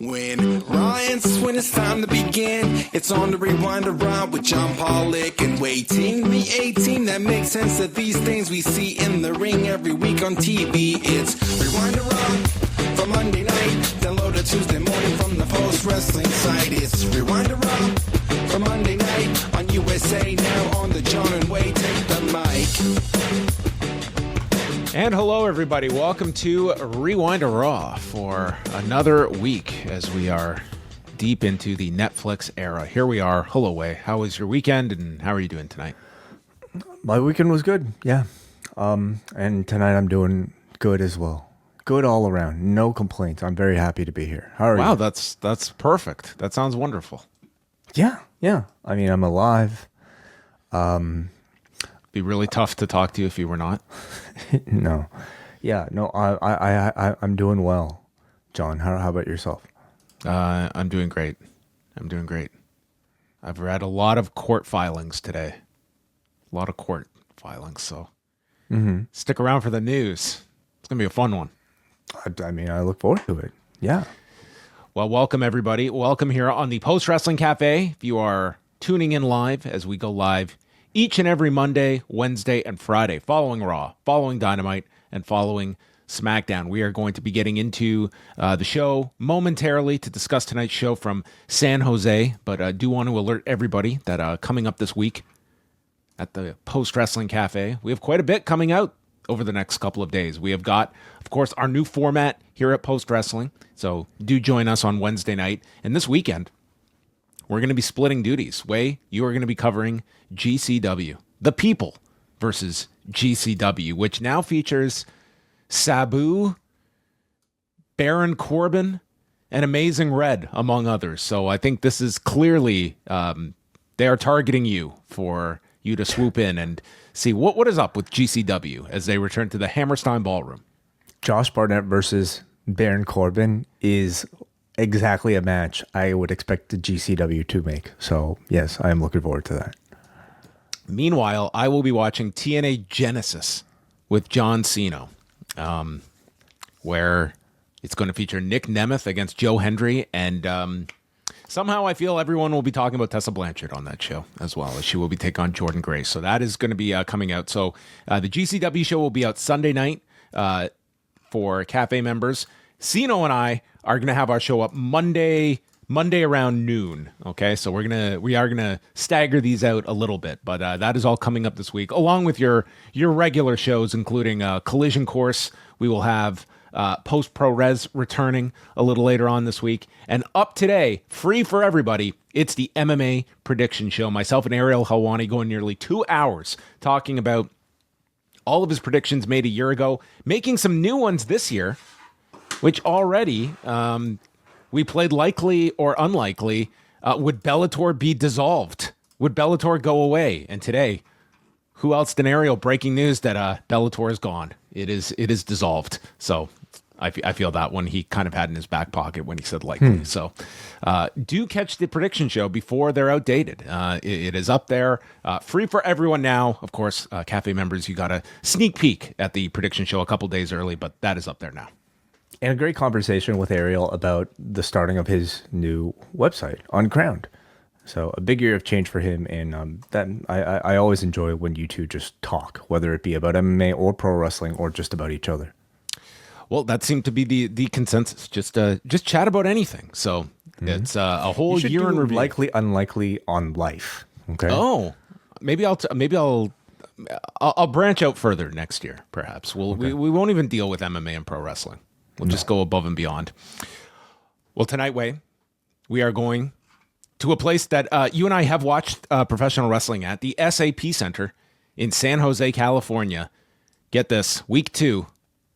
When when it's time to begin, it's on the Rewind around with John Pollock and Wai Ting. The A-Team that makes sense of these things we see in the ring every week on TV. It's Rewind around for Monday night. Download it Tuesday morning from the Post Wrestling site. It's Rewind around for Monday night on USA Now on the John and Wai Take the mic. And hello, everybody. Welcome to Rewind Raw for another week as we are deep into the Netflix era. Here we are. Hello, Wai. How was your weekend, and how are you doing tonight? My weekend was good, yeah. And tonight I'm doing good as well. Good all around. No complaints. I'm very happy to be here. How are you? Wow, that's perfect. That sounds wonderful. Yeah. I mean, I'm alive. Be really tough to talk to you if you were not. No. Yeah, no, I'm doing well. John, how about yourself? I'm doing great. I've read a lot of court filings today. So stick around for the news. It's going to be a fun one. I mean, I look forward to it. Yeah. Well, welcome, everybody. Welcome here on the Post Wrestling Cafe. If you are tuning in live as we go live each and every Monday, Wednesday, and Friday, following Raw, following Dynamite, and following SmackDown. We are going to be getting into the show momentarily to discuss tonight's show from San Jose, but I do want to alert everybody that coming up this week at the Post Wrestling Cafe, we have quite a bit coming out over the next couple of days. We have got, of course, our new format here at Post Wrestling, so do join us on Wednesday night. And this weekend, we're going to be splitting duties. Wai, you are going to be covering GCW, The People versus GCW, which now features Sabu, Baron Corbin, and Amazing Red, among others. So I think this is clearly, they are targeting you for you to swoop in and see what is up with GCW as they return to the Hammerstein Ballroom. Josh Barnett versus Baron Corbin is exactly a match I would expect the GCW to make. So, yes, I am looking forward to that. Meanwhile, I will be watching TNA Genesis with John Cena, where it's going to feature Nick Nemeth against Joe Hendry, and somehow I feel everyone will be talking about Tessa Blanchard on that show as well, as she will be taking on Jordan Grace. So that is going to be coming out. So the GCW show will be out Sunday night for Cafe members. Cena and I are going to have our show up Monday around noon. Okay, so we are gonna stagger these out a little bit, but that is all coming up this week, along with your regular shows, including Collision Course. We will have Post Pro Res returning a little later on this week, and up today, free for everybody, it's the MMA prediction show. Myself and Ariel Helwani going nearly 2 hours talking about all of his predictions made a year ago, making some new ones this year, which already we played likely or unlikely. Would Bellator be dissolved? Would Bellator go away? And today, who else than Ariel breaking news that Bellator is gone. It is dissolved. So I feel that one he kind of had in his back pocket when he said likely. So do catch the prediction show before they're outdated. It is up there, free for everyone now. Of course, Cafe members, you got a sneak peek at the prediction show a couple days early, but that is up there now. And a great conversation with Ariel about the starting of his new website, Uncrowned. So a big year of change for him, and that I always enjoy when you two just talk, whether it be about MMA or pro wrestling or just about each other. Well, that seemed to be the consensus. Just chat about anything. So it's a whole year in review. Likely, unlikely on life. Okay. Oh, maybe I'll branch out further next year. Perhaps we won't even deal with MMA and pro wrestling. We'll just go above and beyond. Well, tonight, Wai, we are going to a place that you and I have watched professional wrestling at, the SAP Center in San Jose, California. Get this, week 2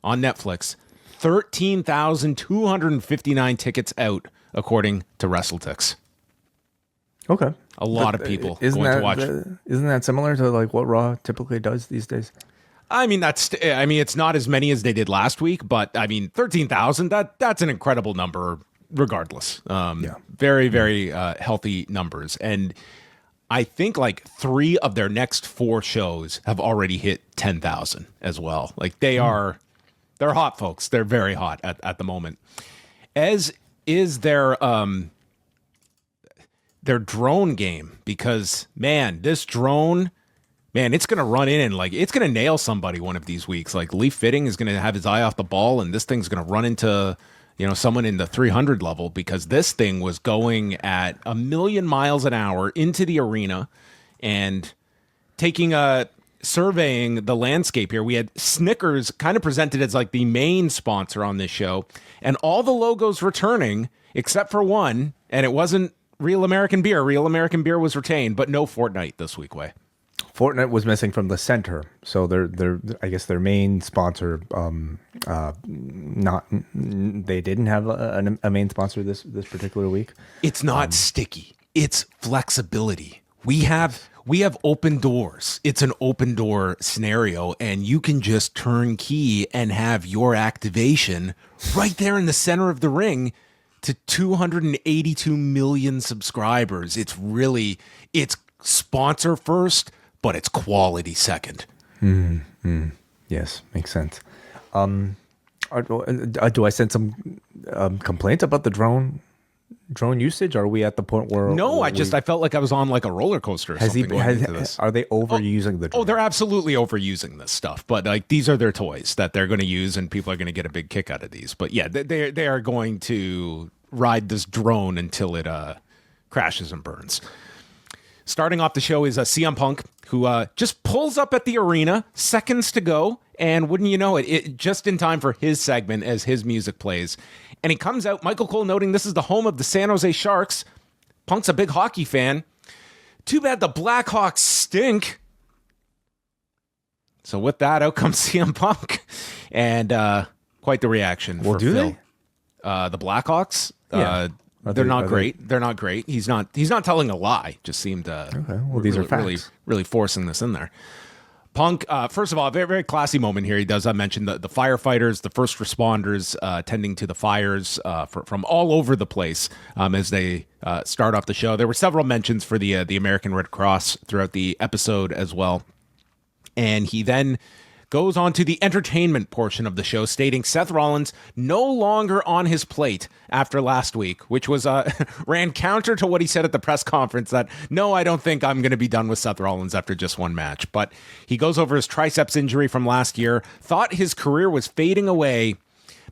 on Netflix, 13,259 tickets out, according to WrestleTix. Okay. A lot of people going to watch. Isn't that similar to like what Raw typically does these days? I mean, it's not as many as they did last week, but I mean, 13,000, that's an incredible number regardless. Very, very healthy numbers. And I think like 3 of their next 4 shows have already hit 10,000 as well. Like they're hot folks. They're very hot at the moment. As is their drone game, because man, this drone, man, it's gonna run in and like it's gonna nail somebody one of these weeks. Like Leaf Fitting is gonna have his eye off the ball, and this thing's gonna run into someone in the 300 level, because this thing was going at 1,000,000 miles an hour into the arena and surveying the landscape here. We had Snickers kind of presented as like the main sponsor on this show, and all the logos returning except for one, and it wasn't Real American Beer. Real American Beer was retained, but no Fortnite this week, Way. Fortnite was missing from the center, so I guess their main sponsor, they didn't have a main sponsor this particular week. It's not sticky. It's flexibility. We have open doors. It's an open door scenario, and you can just turn key and have your activation right there in the center of the ring to 282 million subscribers. It's sponsor first, but it's quality second. Yes, makes sense. Do I send some complaints about the drone usage? Are we at the point where I felt like I was on like a roller coaster or something going into this. Are they overusing the drone? Oh, they're absolutely overusing this stuff, but like these are their toys that they're going to use, and people are going to get a big kick out of these. But yeah, they are going to ride this drone until it crashes and burns. Starting off the show is CM Punk, who just pulls up at the arena, seconds to go, and wouldn't you know it just in time for his segment as his music plays. And he comes out, Michael Cole noting this is the home of the San Jose Sharks. Punk's a big hockey fan. Too bad the Blackhawks stink. So with that, out comes CM Punk. And quite the reaction for Phil. They? The Blackhawks? Yeah. They're not great. They're not great. He's not telling a lie. Just seemed these are facts. Really forcing this in there. Punk, first of all, a very, very classy moment here. He does mention the firefighters, the first responders tending to the fires from all over the place as they start off the show. There were several mentions for the American Red Cross throughout the episode as well. And he then goes on to the entertainment portion of the show, stating Seth Rollins no longer on his plate after last week, which was ran counter to what he said at the press conference that, no, I don't think I'm going to be done with Seth Rollins after just one match. But he goes over his triceps injury from last year, thought his career was fading away,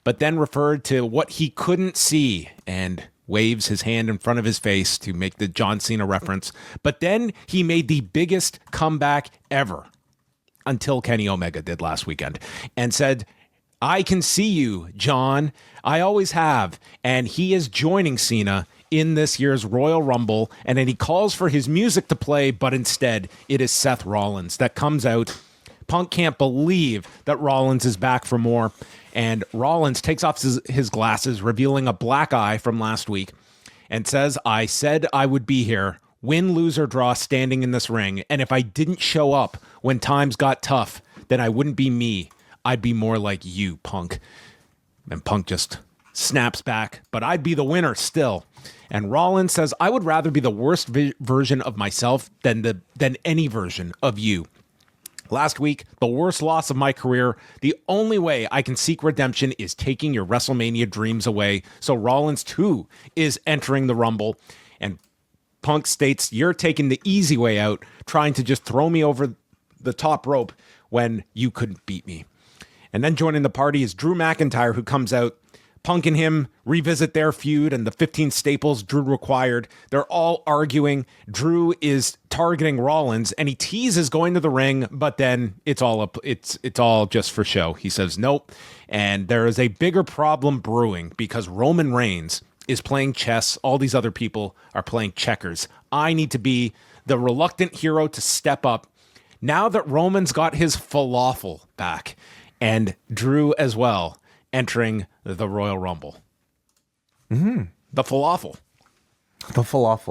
but then referred to what he couldn't see and waves his hand in front of his face to make the John Cena reference. But then he made the biggest comeback ever, until Kenny Omega did last weekend, and said, I can see you, John. I always have. And he is joining Cena in this year's Royal Rumble. And then he calls for his music to play, but instead it is Seth Rollins that comes out. Punk can't believe that Rollins is back for more. And Rollins takes off his glasses, revealing a black eye from last week, and says, I said I would be here. Win, lose, or draw, standing in this ring. And if I didn't show up when times got tough, then I wouldn't be me. I'd be more like you, Punk. And Punk just snaps back, but I'd be the winner still. And Rollins says, I would rather be the worst version of myself than any version of you. Last week, the worst loss of my career. The only way I can seek redemption is taking your WrestleMania dreams away. So Rollins, too, is entering the Rumble. And Punk states, you're taking the easy way out, trying to just throw me over the top rope when you couldn't beat me. And then joining the party is Drew McIntyre, who comes out. Punk and him revisit their feud and the 15 staples Drew required. They're all arguing. Drew is targeting Rollins, and he teases going to the ring, but then it's all just for show. He says nope. And there is a bigger problem brewing because Roman Reigns is playing chess. All these other people are playing checkers. I need to be the reluctant hero to step up now that Roman's got his falafel back, and Drew as well entering the Royal Rumble. Mm-hmm. The falafel.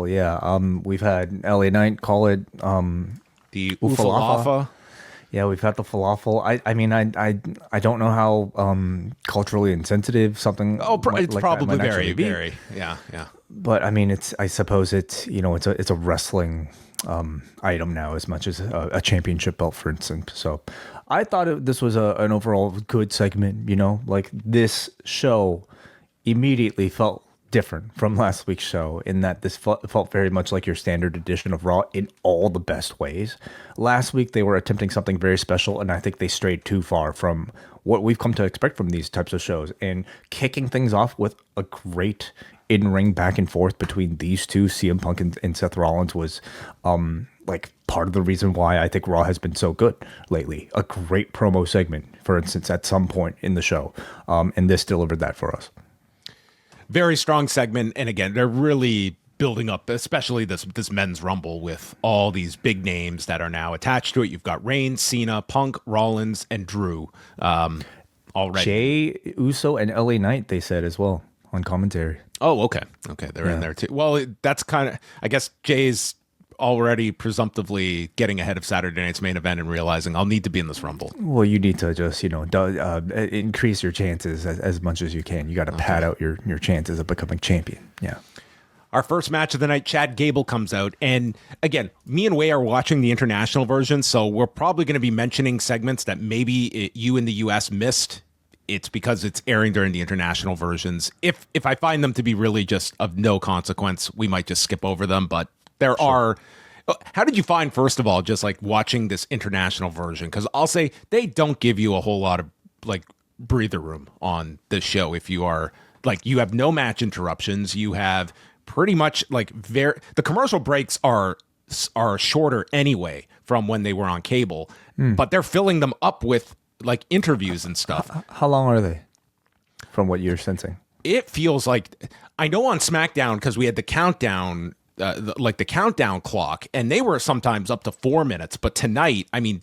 Yeah. We've had LA Knight call it the Ufalafa. Yeah, we've had the falafel. I mean, I don't know how culturally insensitive something. It's like probably that very, be. very, yeah. But I mean, I suppose it's a wrestling item now as much as a championship belt, for instance. So I thought this was an overall good segment. Like this show immediately felt different from last week's show in that this felt very much like your standard edition of Raw in all the best ways. Last week, they were attempting something very special, and I think they strayed too far from what we've come to expect from these types of shows. And kicking things off with a great in-ring back and forth between these two, CM Punk and Seth Rollins, was like part of the reason why I think Raw has been so good lately. A great promo segment, for instance, at some point in the show, and this delivered that for us. Very strong segment, and again, they're really building up, especially this men's rumble with all these big names that are now attached to it. You've got Reigns, Cena, Punk, Rollins, and Drew already. Jey Uso and LA Knight, they said as well on commentary. Oh, okay, they're in there too. Well, that's kind of, I guess Jay's already presumptively getting ahead of Saturday night's main event and realizing I'll need to be in this rumble. Well, you need to just, increase your chances as much as you can. You got to pad out your chances of becoming champion. Yeah. Our first match of the night, Chad Gable comes out. And again, me and Wai are watching the international version, so we're probably going to be mentioning segments that maybe you in the US missed. It's because it's airing during the international versions. If I find them to be really just of no consequence, we might just skip over them, but there are. How did you find, first of all, just like watching this international version? Because I'll say they don't give you a whole lot of like breather room on this show. If you are like, you have no match interruptions, you have pretty much like the commercial breaks are shorter anyway from when they were on cable, but they're filling them up with like interviews and stuff. How long are they from what you're sensing? It feels like, I know on SmackDown, because we had the countdown, the countdown clock, and they were sometimes up to 4 minutes. But tonight, I mean,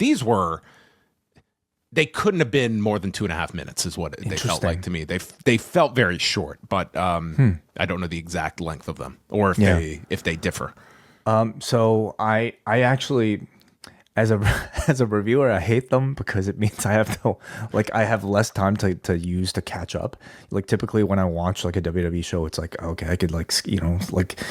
they couldn't have been more than 2.5 minutes is what they felt like to me. They felt very short, but I don't know the exact length of them or if they differ. So I actually, as a reviewer, I hate them because it means I have less time to use to catch up. Like typically when I watch like a WWE show, it's like, okay, I could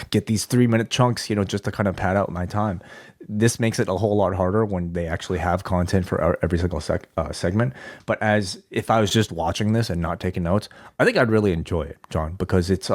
get these 3-minute chunks, just to kind of pad out my time. This makes it a whole lot harder when they actually have content for every single segment. But as if I was just watching this and not taking notes, I think I'd really enjoy it, John, because it's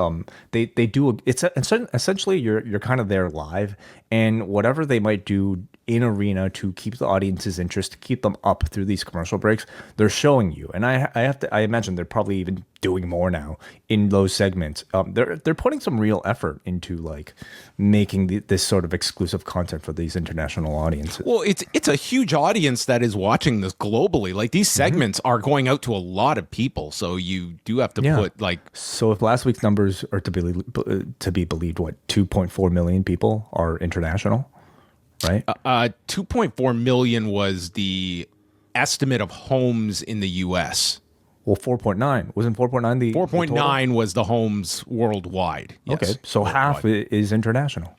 essentially you're kind of there live, and whatever they might do in arena to keep the audience's interest, to keep them up through these commercial breaks, they're showing you. And I imagine they're probably even doing more now in those segments. They're putting some real effort into like making this sort of exclusive content for these international audiences. Well, it's a huge audience that is watching this globally. Like these segments are going out to a lot of people, so you do have to put like. So if last week's numbers are to be believed, what 2.4 million people are international, right? 2.4 million was the estimate of homes in the U.S. Well, 4.9 wasn't 4.9 the 4.9 was the homes worldwide. Yes, okay, so worldwide. Half is international.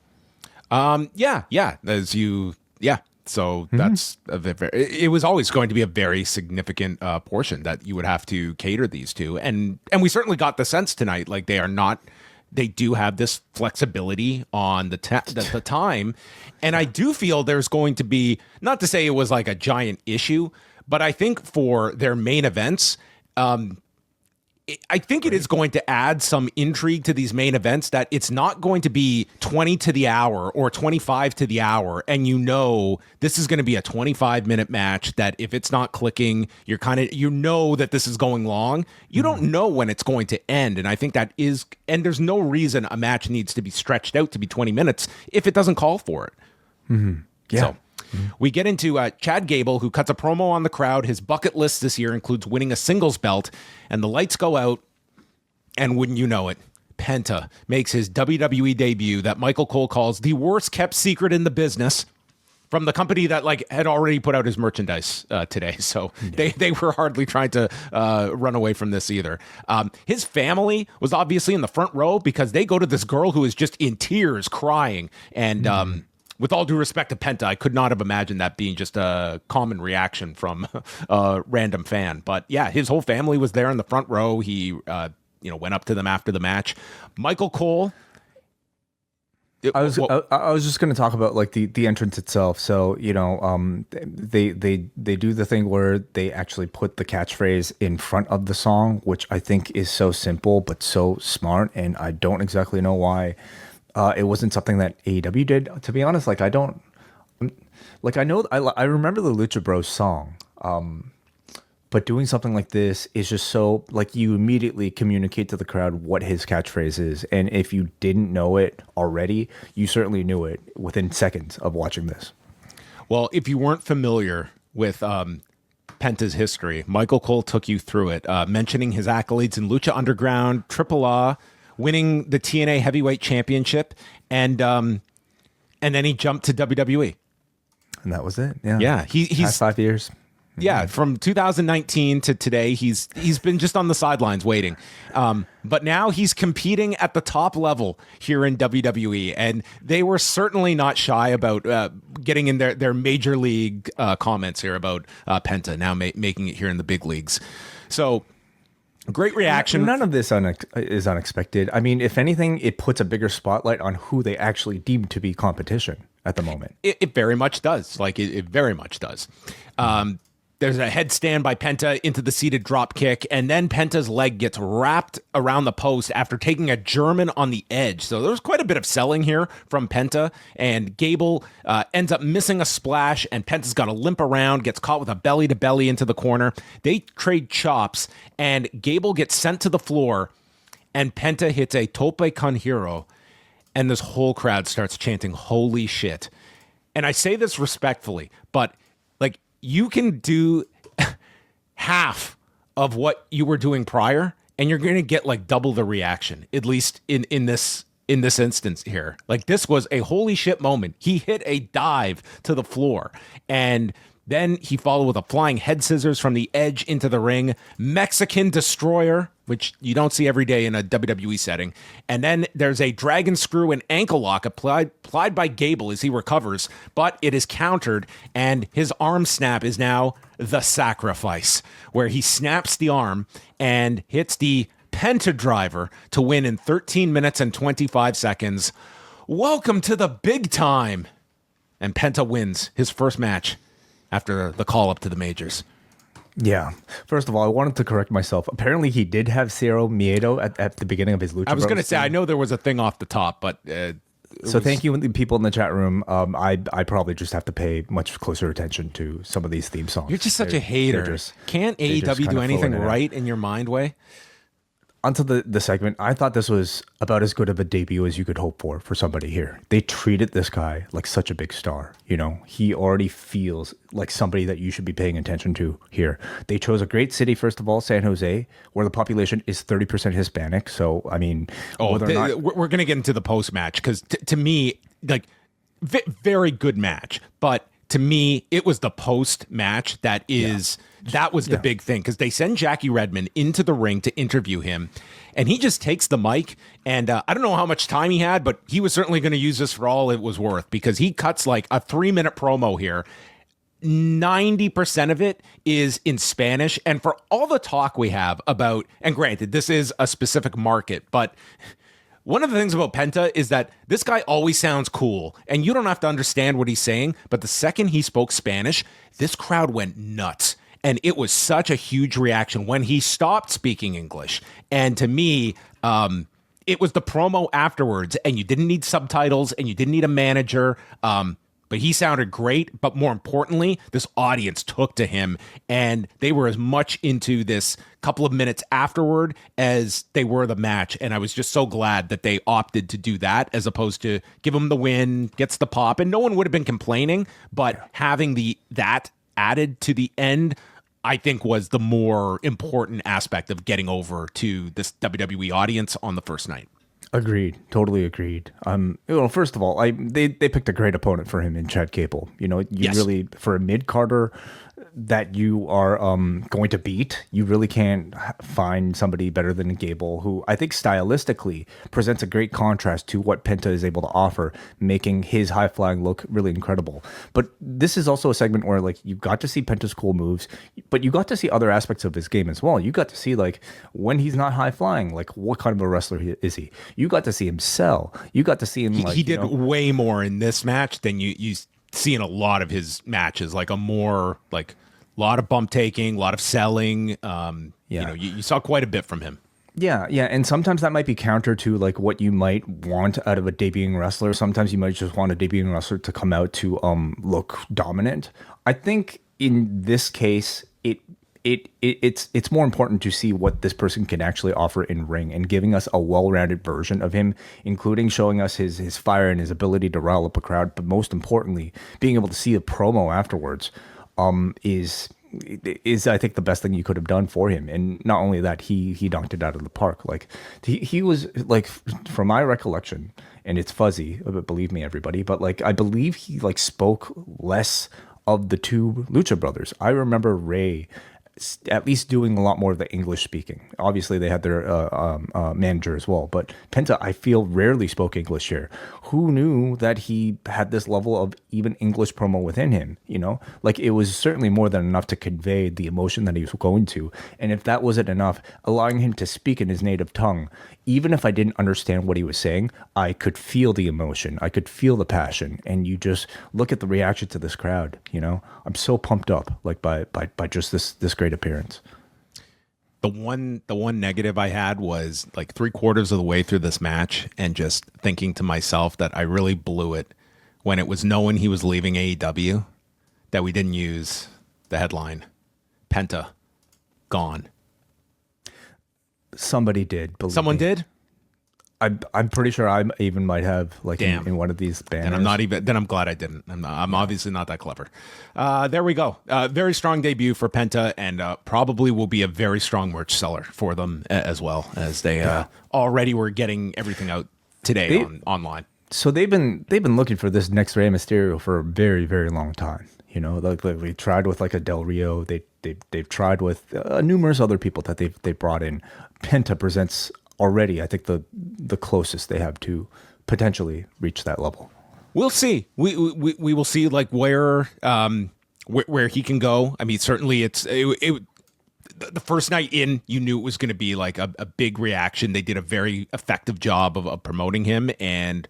So that's it was always going to be a very significant portion that you would have to cater these to, and we certainly got the sense tonight like they do have this flexibility on the time, and I do feel there's going to be, not to say it was like a giant issue, but I think for their main events, I think it is going to add some intrigue to these main events, that it's not going to be 20 to the hour or 25 to the hour. And this is going to be a 25-minute match that if it's not clicking, you're that this is going long. You don't know when it's going to end. And I think that is, and there's no reason a match needs to be stretched out to be 20 minutes if it doesn't call for it. Mm-hmm. Yeah. So, we get into Chad Gable, who cuts a promo on the crowd. His bucket list this year includes winning a singles belt, and the lights go out, and wouldn't you know it, Penta makes his WWE debut that Michael Cole calls the worst kept secret in the business, from the company that had already put out his merchandise today. So they were hardly trying to run away from this either. His family was obviously in the front row because they go to this girl who is just in tears crying, and with all due respect to Penta, I could not have imagined that being just a common reaction from a random fan. But yeah, his whole family was there in the front row. He, went up to them after the match. Michael Cole, I was just going to talk about like the entrance itself. So they do the thing where they actually put the catchphrase in front of the song, which I think is so simple but so smart, and I don't exactly know why it wasn't something that AEW did. To be honest, like I remember the Lucha Bros song. But doing something like this is just so, like, you immediately communicate to the crowd what his catchphrase is. And if you didn't know it already, you certainly knew it within seconds of watching this. Well, if you weren't familiar with Penta's history, Michael Cole took you through it, mentioning his accolades in Lucha Underground, AAA, winning the TNA Heavyweight Championship, and then he jumped to WWE. And that was it. Yeah. Yeah. He's past 5 years. Yeah, from 2019 to today, he's been just on the sidelines waiting. But now he's competing at the top level here in WWE, and they were certainly not shy about getting in their major league comments here about Penta now making it here in the big leagues. So great reaction. None of this is unexpected. I mean, if anything, it puts a bigger spotlight on who they actually deem to be competition at the moment. It very much does. Like, it very much does. There's a headstand by Penta into the seated drop kick, and then Penta's leg gets wrapped around the post after taking a German on the edge. So there's quite a bit of selling here from Penta, and Gable ends up missing a splash, and Penta's got to limp around, gets caught with a belly-to-belly into the corner. They trade chops, and Gable gets sent to the floor, and Penta hits a tope con hero, and this whole crowd starts chanting, "Holy shit." And I say this respectfully, but like, you can do half of what you were doing prior, and you're going to get like double the reaction, at least in this instance here. Like, this was a holy shit moment. He hit a dive to the floor, and then he followed with a flying head scissors from the edge into the ring, Mexican destroyer, which you don't see every day in a WWE setting. And then there's a dragon screw and ankle lock applied by Gable as he recovers, but it is countered, and his arm snap is now the sacrifice, where he snaps the arm and hits the Penta driver to win in 13 minutes and 25 seconds. Welcome to the big time. And Penta wins his first match after the call up to the majors. Yeah. First of all, I wanted to correct myself. Apparently, he did have Cero Miedo at the beginning of his Lucha Bros. I was going to say, I know there was a thing off the top, but... Thank you, people in the chat room. I probably just have to pay much closer attention to some of these theme songs. You're just such a hater. Can't AEW do anything right in your mind way? Onto the segment, I thought this was about as good of a debut as you could hope for somebody here. They treated this guy like such a big star. You know, he already feels like somebody that you should be paying attention to here. They chose a great city, first of all, San Jose, where the population is 30% Hispanic. So, I mean, we're going to get into the post-match because to me, like, very good match. But to me, it was the post-match that is... Yeah. That was the big thing, because they send Jackie Redmond into the ring to interview him, and he just takes the mic, and I don't know how much time he had, but he was certainly going to use this for all it was worth, because he cuts like a 3-minute promo here. 90% of it is in Spanish, and for all the talk we have about, and granted, this is a specific market, but... One of the things about Penta is that this guy always sounds cool, and you don't have to understand what he's saying, but the second he spoke Spanish, this crowd went nuts. And it was such a huge reaction when he stopped speaking English. And to me, it was the promo afterwards, and you didn't need subtitles, and you didn't need a manager. But he sounded great. But more importantly, this audience took to him, and they were as much into this couple of minutes afterward as they were the match. And I was just so glad that they opted to do that as opposed to give him the win, gets the pop, and no one would have been complaining. But having that added to the end, I think, was the more important aspect of getting over to this WWE audience on the first night. Agreed. Totally agreed. First of all, they picked a great opponent for him in Chad Gable. You know, really, for a mid-carder, that you are going to beat. You really can't find somebody better than Gable, who I think stylistically presents a great contrast to what Penta is able to offer, making his high flying look really incredible. But this is also a segment where like you got to see Penta's cool moves, but you got to see other aspects of his game as well. You got to see like when he's not high flying, like what kind of a wrestler is he? You got to see him sell. You got to see him like he did way more in this match than you see in a lot of his matches, like a more like a lot of bump taking, a lot of selling. You know, you saw quite a bit from him. Yeah, and sometimes that might be counter to like what you might want out of a debuting wrestler. Sometimes you might just want a debuting wrestler to come out to look dominant. I think in this case, it's more important to see what this person can actually offer in ring, and giving us a well-rounded version of him, including showing us his fire and his ability to rile up a crowd, but most importantly, being able to see a promo afterwards is I think the best thing you could have done for him. And not only that, he dunked it out of the park. Like he was like, from my recollection, and it's fuzzy, but believe me, everybody, but like I believe he like spoke less of the two Lucha brothers. I remember Ray at least doing a lot more of the English speaking. Obviously, they had their manager as well, but Penta, I feel, rarely spoke English here. Who knew that he had this level of even English promo within him? You know, like it was certainly more than enough to convey the emotion that he was going to. And if that wasn't enough, allowing him to speak in his native tongue, even if I didn't understand what he was saying, I could feel the emotion. I could feel the passion. And you just look at the reaction to this crowd. You know, I'm so pumped up like by just this great appearance. The one negative I had was like 3/4 of the way through this match and just thinking to myself that I really blew it when it was known he was leaving AEW, that we didn't use the headline, Penta, gone. Somebody did. Someone me. did? I'm pretty sure I even might have like in one of these banners. And I'm glad I didn't. I'm obviously not that clever. There we go. Very strong debut for Penta, and probably will be a very strong merch seller for them as well, as they already were getting everything out today online. So they've been looking for this next Rey Mysterio for a very, very long time. You know, like we tried with like a Del Rio. They've tried with numerous other people that they've brought in. Penta presents already, I think, the closest they have to potentially reach that level. We'll see. We will see like where he can go. I mean, certainly the first night in, you knew it was going to be like a big reaction. They did a very effective job of promoting him, and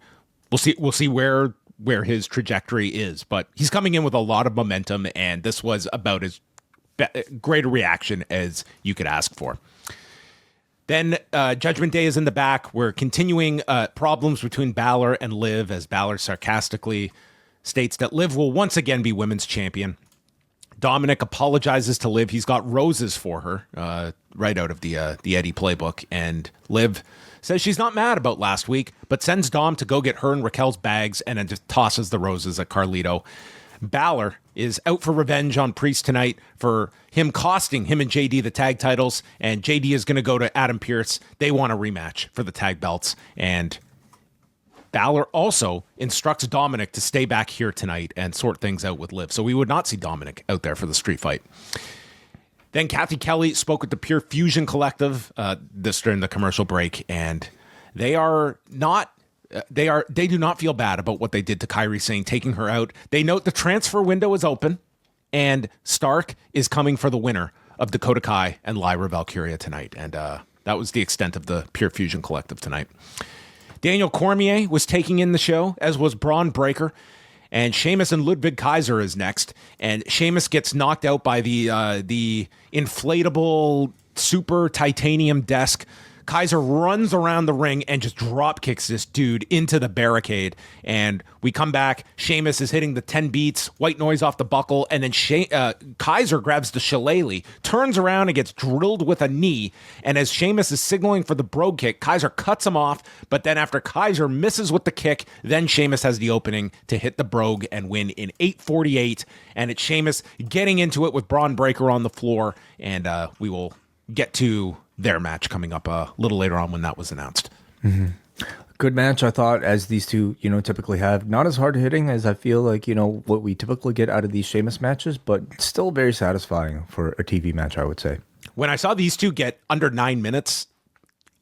we'll see where his trajectory is. But he's coming in with a lot of momentum, and this was about as great a reaction as you could ask for. Then Judgment Day is in the back. We're continuing problems between Balor and Liv, as Balor sarcastically states that Liv will once again be women's champion. Dominic apologizes to Liv. He's got roses for her right out of the Eddie playbook. And Liv says she's not mad about last week, but sends Dom to go get her and Raquel's bags and then just tosses the roses at Carlito. Balor is out for revenge on Priest tonight for him costing him and JD the tag titles, and JD is going to go to Adam Pearce. They want a rematch for the tag belts, and Balor also instructs Dominic to stay back here tonight and sort things out with Liv. So we would not see Dominic out there for the street fight. Then Kathy Kelly spoke with the Pure Fusion Collective this during the commercial break, and they do not feel bad about what they did to Kairi Sane, taking her out. They note the transfer window is open, and Stark is coming for the winner of Dakota Kai and Lyra Valkyria tonight. And that was the extent of the Pure Fusion Collective tonight. Daniel Cormier was taking in the show, as was Braun Breaker. And Sheamus and Ludwig Kaiser is next. And Sheamus gets knocked out by the inflatable super titanium desk. Kaiser runs around the ring and just drop kicks this dude into the barricade. And we come back. Sheamus is hitting the 10 beats, white noise off the buckle. And then Kaiser grabs the shillelagh, turns around and gets drilled with a knee. And as Sheamus is signaling for the brogue kick, Kaiser cuts him off. But then after Kaiser misses with the kick, then Sheamus has the opening to hit the brogue and win in 8:48. And it's Sheamus getting into it with Braun Breaker on the floor. And we will get to their match coming up a little later on when that was announced. Mm-hmm. Good match, I thought, as these two, typically have. Not as hard hitting as I feel like, what we typically get out of these Sheamus matches, but still very satisfying for a TV match, I would say. When I saw these two get under 9 minutes,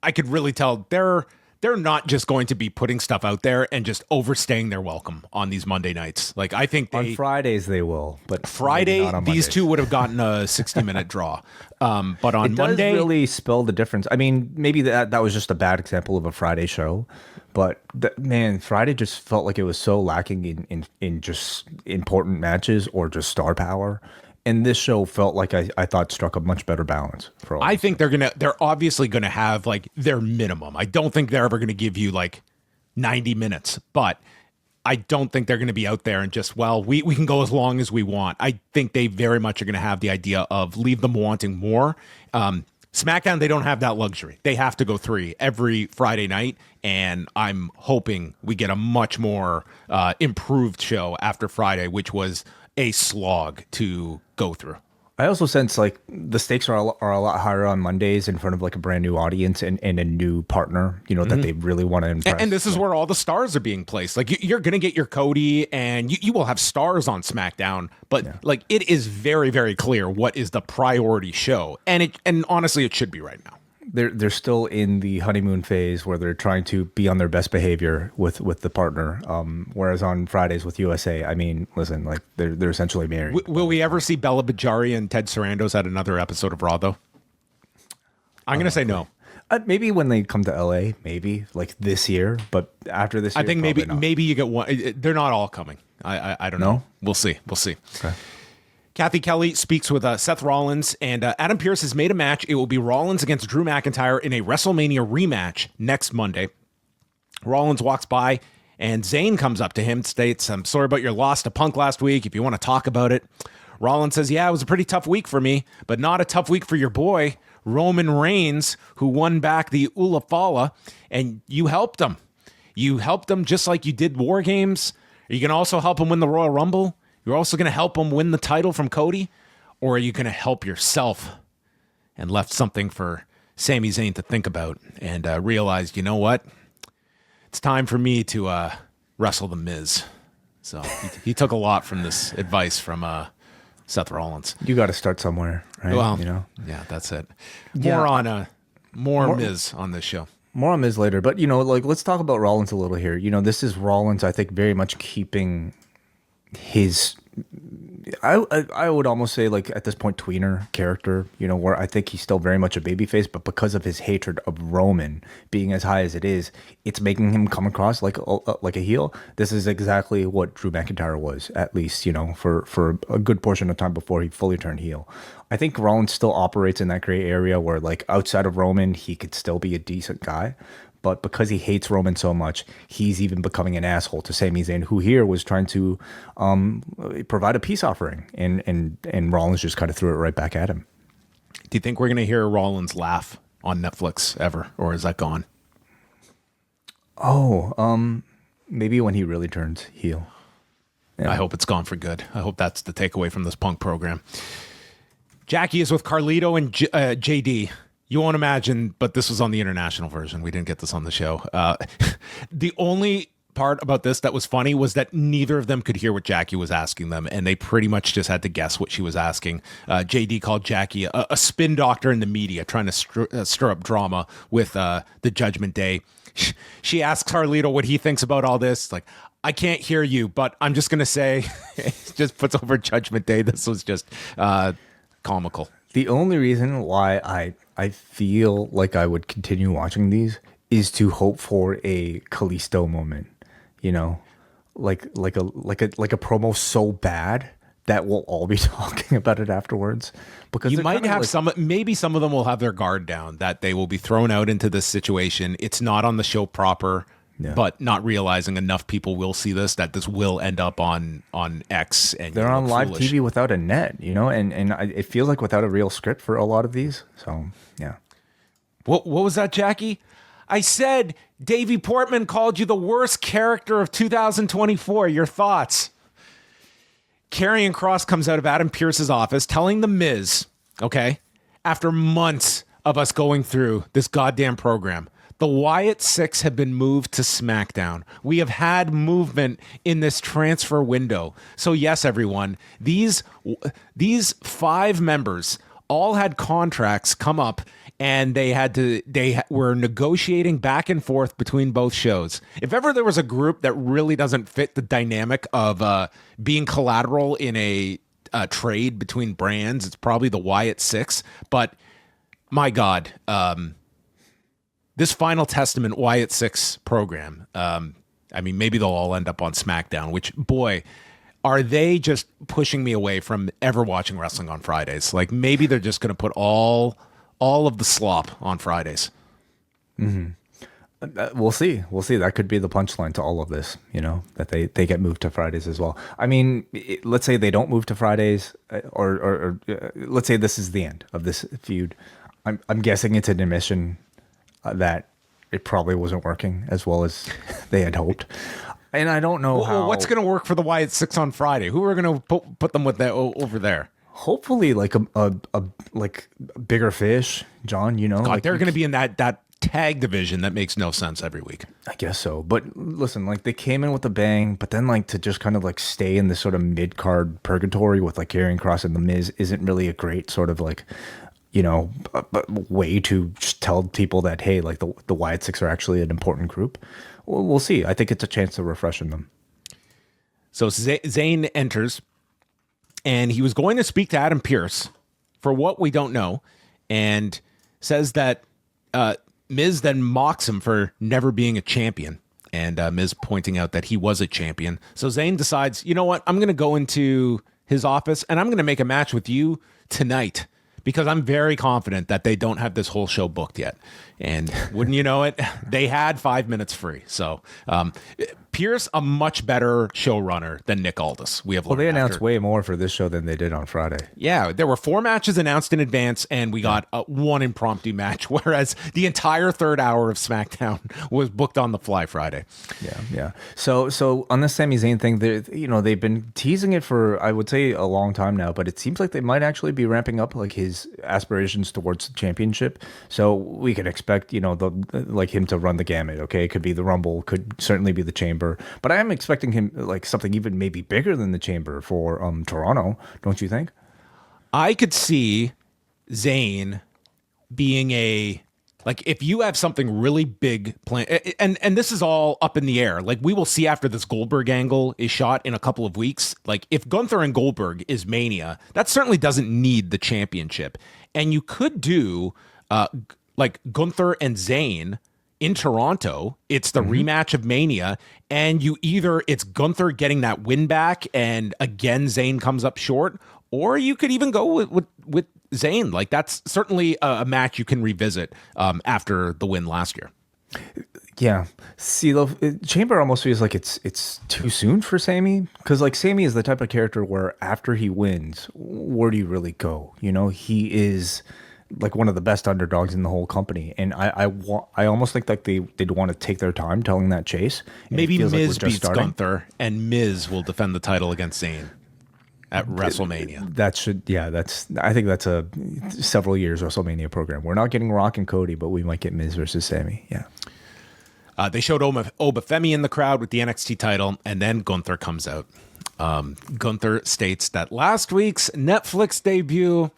I could really tell they're not just going to be putting stuff out there and just overstaying their welcome on these Monday nights. Like, I think on Fridays they will, but Friday these two would have gotten a 60-minute draw. But on Monday, does really spell the difference. I mean, maybe that was just a bad example of a Friday show, but man, Friday just felt like it was so lacking in just important matches or just star power. And this show felt like I thought struck a much better balance for all. I think they're obviously gonna have like their minimum. I don't think they're ever gonna give you like 90 minutes, but I don't think they're gonna be out there and just, we can go as long as we want. I think they very much are gonna have the idea of leave them wanting more. SmackDown, they don't have that luxury. They have to go 3 every Friday night, and I'm hoping we get a much more improved show after Friday, which was a slog to go through. I also sense like the stakes are a lot higher on Mondays in front of like a brand new audience and a new partner, that they really want to impress. And this is where all the stars are being placed. Like you're going to get your Cody, and you will have stars on SmackDown, but like it is very, very clear what is the priority show, and honestly, it should be right now. They're still in the honeymoon phase where they're trying to be on their best behavior with the partner. Whereas on Fridays with USA, I mean, listen, like they're essentially married. Will we ever see Bella Bajari and Ted Sarandos at another episode of Raw though? I'm going to say no. Maybe when they come to LA, maybe like this year, but after this year, I think maybe you get one. They're not all coming. I don't know. We'll see. Okay. Kathy Kelly speaks with Seth Rollins, and Adam Pearce has made a match. It will be Rollins against Drew McIntyre in a WrestleMania rematch next Monday. Rollins walks by, and Zayn comes up to him and states, "I'm sorry about your loss to Punk last week, if you want to talk about it." Rollins says, "Yeah, it was a pretty tough week for me, but not a tough week for your boy, Roman Reigns, who won back the Ula Fala, and you helped him. You helped him just like you did War Games. Are you going to also help him win the Royal Rumble? You're also going to help him win the title from Cody? Or are you going to help yourself?" And left something for Sami Zayn to think about, and realized, you know what? It's time for me to wrestle The Miz. So he took a lot from this advice from Seth Rollins. You got to start somewhere, right? Well, yeah, that's it. More Miz on this show. More on Miz later, but let's talk about Rollins a little here. This is Rollins, I think, very much keeping his, I would almost say, like, at this point, tweener character, where I think he's still very much a babyface, but because of his hatred of Roman being as high as it is, it's making him come across like a heel. This is exactly what Drew McIntyre was, at least, for a good portion of time before he fully turned heel. I think Rollins still operates in that gray area where, like, outside of Roman, he could still be a decent guy. But because he hates Roman so much, he's even becoming an asshole to Sami Zayn, who here was trying to provide a peace offering, and Rollins just kind of threw it right back at him. Do you think we're going to hear Rollins laugh on Netflix ever, or is that gone? Oh, maybe when he really turns heel. Yeah. I hope it's gone for good. I hope that's the takeaway from this Punk program. Jackie is with Carlito and JD. You won't imagine, but this was on the international version. We didn't get this on the show. The only part about this that was funny was that neither of them could hear what Jackie was asking them, and they pretty much just had to guess what she was asking. JD called Jackie a spin doctor in the media, trying to stir up drama with the Judgment Day. She asks Carlito what he thinks about all this. Like, I can't hear you, but I'm just going to say, just puts over Judgment Day. This was just comical. The only reason why I feel like I would continue watching these is to hope for a Kalisto moment, like a promo so bad that we'll all be talking about it afterwards. Because you might have maybe some of them will have their guard down, that they will be thrown out into this situation. It's not on the show proper. Yeah. But not realizing enough people will see this, that this will end up on X. And they're on live TV without a net, and it feels like without a real script for a lot of these. So, yeah. What was that, Jackie? I said Davey Portman called you the worst character of 2024. Your thoughts? Karrion Kross comes out of Adam Pearce's office telling The Miz, okay, after months of us going through this goddamn program, The Wyatt Six have been moved to SmackDown. We have had movement in this transfer window. So yes, everyone, these 5 members all had contracts come up, and they were negotiating back and forth between both shows. If ever there was a group that really doesn't fit the dynamic of being collateral in a trade between brands, it's probably the Wyatt Six. But my God, this Final Testament Wyatt Six program, I mean, maybe they'll all end up on SmackDown, which, boy, are they just pushing me away from ever watching wrestling on Fridays. Like, maybe they're just going to put all of the slop on Fridays. We'll see. That could be the punchline to all of this, that they get moved to Fridays as well. I mean, let's say they don't move to Fridays, or let's say this is the end of this feud. I'm guessing it's an admission that it probably wasn't working as well as they had hoped. And I don't know how. What's going to work for the Wyatt Six on Friday? Who are going to put them with that over there? Hopefully, like a bigger fish, John. God, like they're going to be in that tag division that makes no sense every week. I guess so. But listen, like they came in with a bang, but then like to just kind of like stay in this sort of mid card purgatory with like Karrion Kross and The Miz isn't really a great sort of like way to just tell people that, hey, like the Wyatt Six are actually an important group. Well, we'll see. I think it's a chance to refreshen them. So Zayn enters, and he was going to speak to Adam Pearce for what we don't know, and says that Miz then mocks him for never being a champion, and Miz pointing out that he was a champion. So Zayn decides, you know what, I'm going to go into his office, and I'm going to make a match with you tonight, because I'm very confident that they don't have this whole show booked yet. And wouldn't you know it, they had 5 minutes free. So Pierce, a much better showrunner than Nick Aldis. They announced way more for this show than they did on Friday. Yeah, there were 4 matches announced in advance, and we got one impromptu match, whereas the entire third hour of SmackDown was booked on the fly Friday. Yeah. So on this Sami Zayn thing, they've been teasing it for, I would say, a long time now, but it seems like they might actually be ramping up like his aspirations towards the championship. So we could expect, like him to run the gamut. Okay, it could be the Rumble, could certainly be the Chamber, but I am expecting him like something even maybe bigger than the Chamber for Toronto. Don't you think? I could see Zayn being if you have something really big planned, and this is all up in the air. Like, we will see after this Goldberg angle is shot in a couple of weeks. Like, if Gunther and Goldberg is Mania, that certainly doesn't need the championship. And you could do like Gunther and Zayn in Toronto. It's the rematch of Mania, and it's Gunther getting that win back, and again Zayn comes up short, or you could even go with Zayn. Like, that's certainly a match you can revisit after the win last year. Yeah. See, Chamber almost feels like it's too soon for Sami, because like Sami is the type of character where after he wins, where do you really go? He is like one of the best underdogs in the whole company, and I almost think like they'd want to take their time telling that chase. Maybe Miz beats Gunther, and Miz will defend the title against Zayn at WrestleMania. I think that's a several years WrestleMania program. We're not getting Rock and Cody, but we might get Miz versus Sami. Yeah. They showed Obafemi in the crowd with the NXT title, and then Gunther comes out. Gunther states that last week's Netflix debut,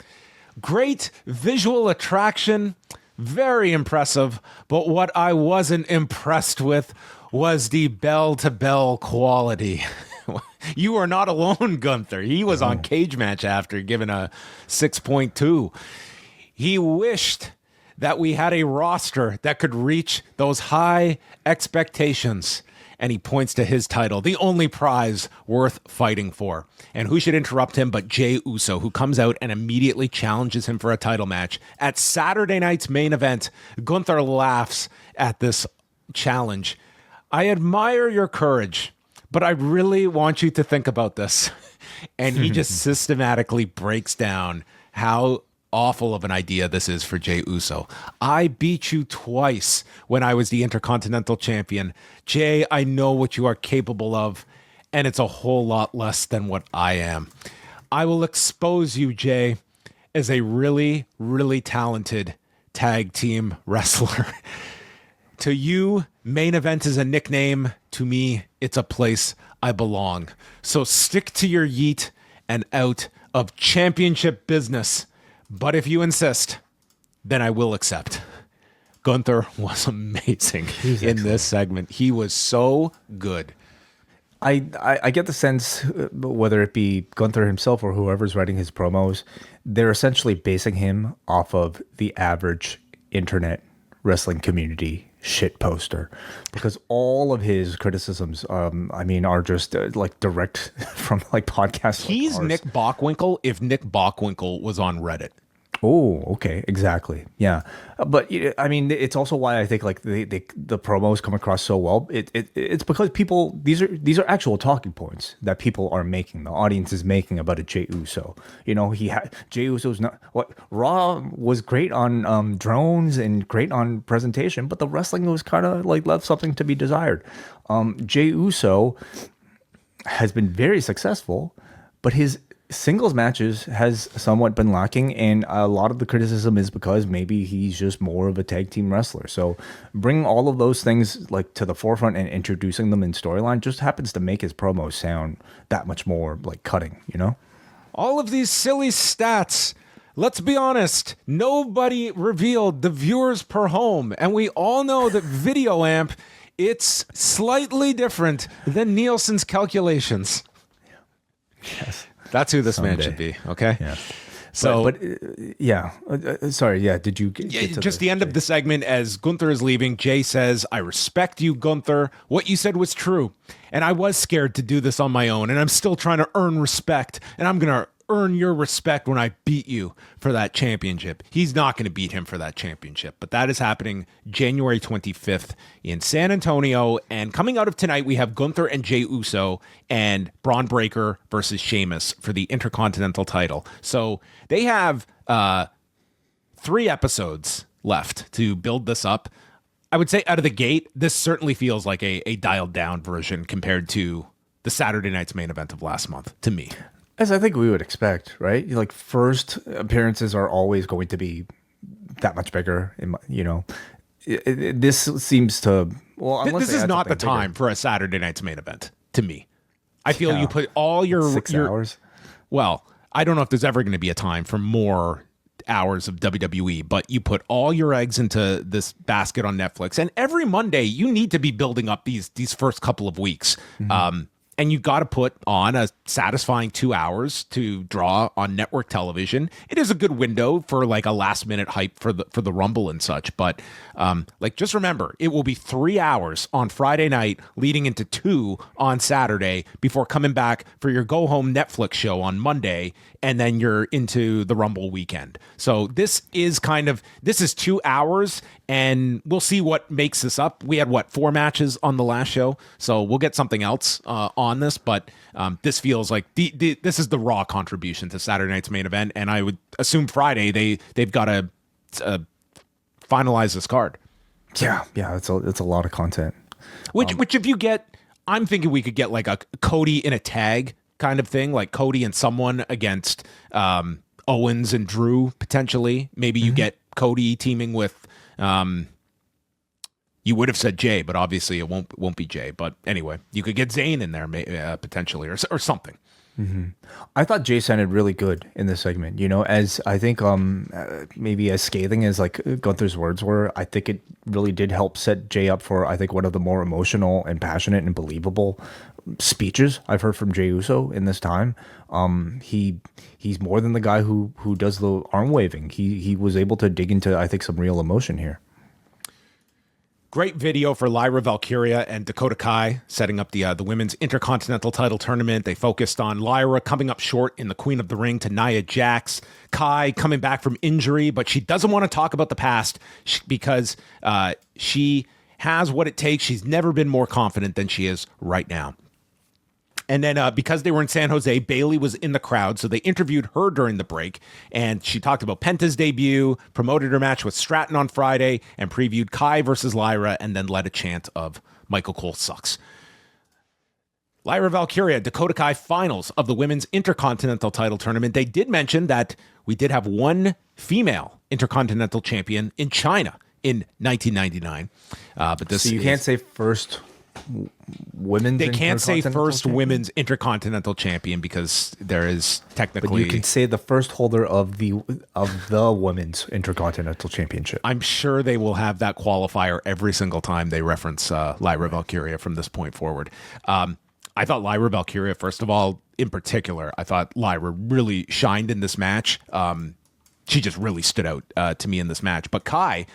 great visual attraction, very impressive, but what I wasn't impressed with was the bell-to-bell quality. You are not alone, Gunther. He was on Cage Match after, giving a 6.2. He wished that we had a roster that could reach those high expectations. And he points to his title, the only prize worth fighting for. And who should interrupt him but Jey Uso, who comes out and immediately challenges him for a title match. At Saturday night's main event, Gunther laughs at this challenge. I admire your courage, but I really want you to think about this. And he just systematically breaks down how awful of an idea this is for Jey Uso. I beat you twice when I was the Intercontinental Champion. Jey, I know what you are capable of, and it's a whole lot less than what I am. I will expose you, Jey, as a really, really talented tag team wrestler. To you, main event is a nickname. To me, it's a place I belong. So stick to your yeet and out of championship business. But if you insist, then I will accept. Gunther was amazing in this segment. He was so good. I get the sense, whether it be Gunther himself or whoever's writing his promos, they're essentially basing him off of the average internet wrestling community shit poster, because all of his criticisms, are just like direct from like podcasts. He's like Nick Bockwinkel if Nick Bockwinkel was on Reddit. Oh, okay, exactly. Yeah, but I mean, it's also why I think like the promos come across so well. It's because people, these are actual talking points that people are making. The audience is making about a Jey Uso. You know, Jey Uso's not what Raw was great on drones and great on presentation, but the wrestling was kind of like left something to be desired. Jey Uso has been very successful, but his singles matches has somewhat been lacking, and a lot of the criticism is because maybe he's just more of a tag team wrestler. So bringing all of those things like to the forefront and introducing them in storyline just happens to make his promos sound that much more like cutting, you know? All of these silly stats. Let's be honest, nobody revealed the viewers per home, and we all know that Video Amp, it's slightly different than Nielsen's calculations. Yes. That's who this man should be, okay? Yeah. So, sorry, yeah, did you get to just the end of the segment as Gunther is leaving, Jey says, I respect you, Gunther. What you said was true, and I was scared to do this on my own, and I'm still trying to earn respect, and I'm going to earn your respect when I beat you for that championship. He's not going to beat him for that championship, but that is happening January 25th in San Antonio. And coming out of tonight, we have Gunther and Jey Uso and Braun Breaker versus Sheamus for the Intercontinental title. So they have 3 episodes left to build this up. I would say out of the gate, this certainly feels like a dialed down version compared to the Saturday night's main event of last month to me. As I think we would expect, right? Like first appearances are always going to be that much bigger. This seems to this is not the time for a Saturday night's main event to me. I feel you put all your 6 hours. Well, I don't know if there's ever going to be a time for more hours of WWE, but you put all your eggs into this basket on Netflix, and every Monday you need to be building up these first couple of weeks. Mm-hmm. And you got to put on a satisfying 2 hours to draw on network television. It is a good window for like a last minute hype for the Rumble and such. But just remember, it will be 3 hours on Friday night leading into 2 on Saturday before coming back for your go home Netflix show on Monday. And then you're into the Rumble weekend. So this is 2 hours, and we'll see what makes this up. We had 4 matches on the last show, so we'll get something else on this. But this feels like this is the Raw contribution to Saturday night's main event, and I would assume Friday they've got to finalize this card. Yeah, it's a lot of content. Which if you get, I'm thinking we could get like a Cody in a tag kind of thing, like Cody and someone against Owens and Drew potentially. Maybe you get Cody teaming with you would have said Jey, but obviously it won't be Jey. But anyway, you could get Zayn in there potentially or something. Mm-hmm. I thought Jey sounded really good in this segment. As I think maybe as scathing as like Gunther's words were, I think it really did help set Jey up for, I think, one of the more emotional and passionate and believable speeches I've heard from Jey Uso in this time. He's more than the guy who does the arm waving. He was able to dig into, I think, some real emotion here. Great video for Lyra, Valkyria, and Dakota Kai setting up the women's Intercontinental Title Tournament. They focused on Lyra coming up short in the Queen of the Ring to Nia Jax. Kai coming back from injury, but she doesn't want to talk about the past because she has what it takes. She's never been more confident than she is right now. And then because they were in San Jose, Bayley was in the crowd, so they interviewed her during the break, and she talked about Penta's debut, promoted her match with Stratton on Friday, and previewed Kai versus Lyra, and then led a chant of Michael Cole sucks. Lyra, Valkyria, Dakota Kai finals of the Women's Intercontinental Title Tournament. They did mention that we did have one female Intercontinental Champion in China in 1999. But this So you can't say first women's. They can't say first champion? women's Intercontinental Champion because there is technically. But you can say the first holder of the women's Intercontinental Championship. I'm sure they will have that qualifier every single time they reference Lyra Valkyria from this point forward. I thought Lyra Valkyria, first of all, in particular, I thought Lyra really shined in this match. She just really stood out to me in this match. But Kai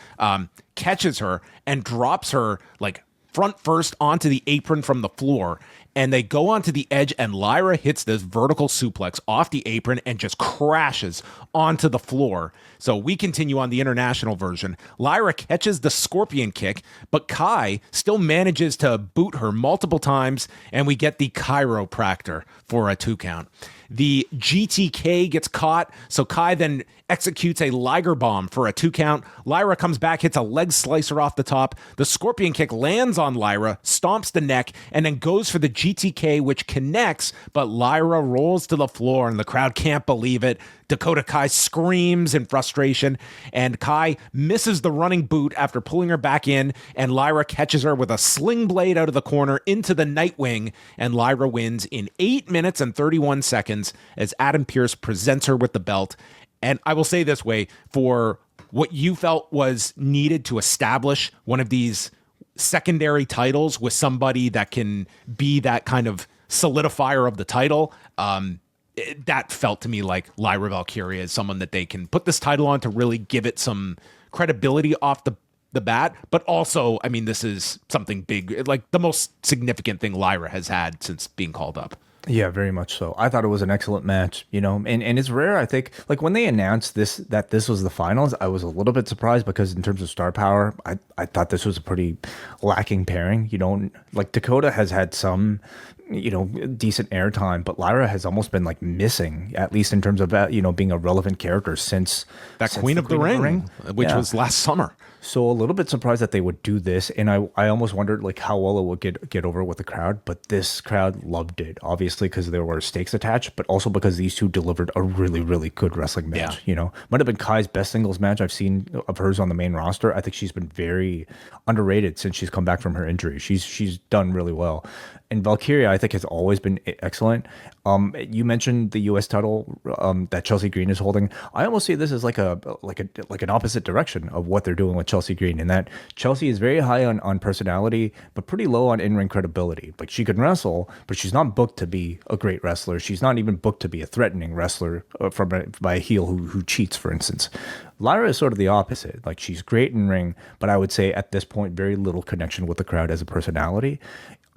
catches her and drops her like front first onto the apron from the floor. And they go onto the edge, and Lyra hits this vertical suplex off the apron and just crashes onto the floor. So we continue on the international version. Lyra catches the scorpion kick, but Kai still manages to boot her multiple times, and we get the chiropractor for a 2 count. The GTK gets caught, so Kai then executes a Liger bomb for a 2 count. Lyra comes back, hits a leg slicer off the top. The scorpion kick lands on Lyra, stomps the neck, and then goes for the GTK, which connects, but Lyra rolls to the floor, and the crowd can't believe it. Dakota Kai screams in frustration, and Kai misses the running boot after pulling her back in, and Lyra catches her with a sling blade out of the corner into the Nightwing, and Lyra wins in 8 minutes and 31 seconds as Adam Pearce presents her with the belt. And I will say this way, for what you felt was needed to establish one of these secondary titles with somebody that can be that kind of solidifier of the title, that felt to me like Lyra Valkyria is someone that they can put this title on to really give it some credibility off the bat. But also, I mean, this is something big, like the most significant thing Lyra has had since being called up. Yeah, very much so. I thought it was an excellent match, and it's rare, I think, like when they announced that this was the finals, I was a little bit surprised because in terms of star power, I thought this was a pretty lacking pairing. Like Dakota has had some, decent airtime, but Lyra has almost been like missing, at least in terms of, being a relevant character since Queen of the Ring, which was last summer. So a little bit surprised that they would do this, and I almost wondered like how well it would get over with the crowd, but this crowd loved it, obviously because there were stakes attached, but also because these two delivered a really, really good wrestling match. Might have been Kai's best singles match I've seen of hers on the main roster. I think she's been very underrated since she's come back from her injury. She's done really well. And Valkyria, I think, has always been excellent. You mentioned the U.S. title that Chelsea Green is holding. I almost see this as like an opposite direction of what they're doing with Chelsea Green, in that Chelsea is very high on personality, but pretty low on in-ring credibility. Like she can wrestle, but she's not booked to be a great wrestler. She's not even booked to be a threatening wrestler by a heel who cheats, for instance. Lyra is sort of the opposite. Like she's great in ring, but I would say at this point, very little connection with the crowd as a personality.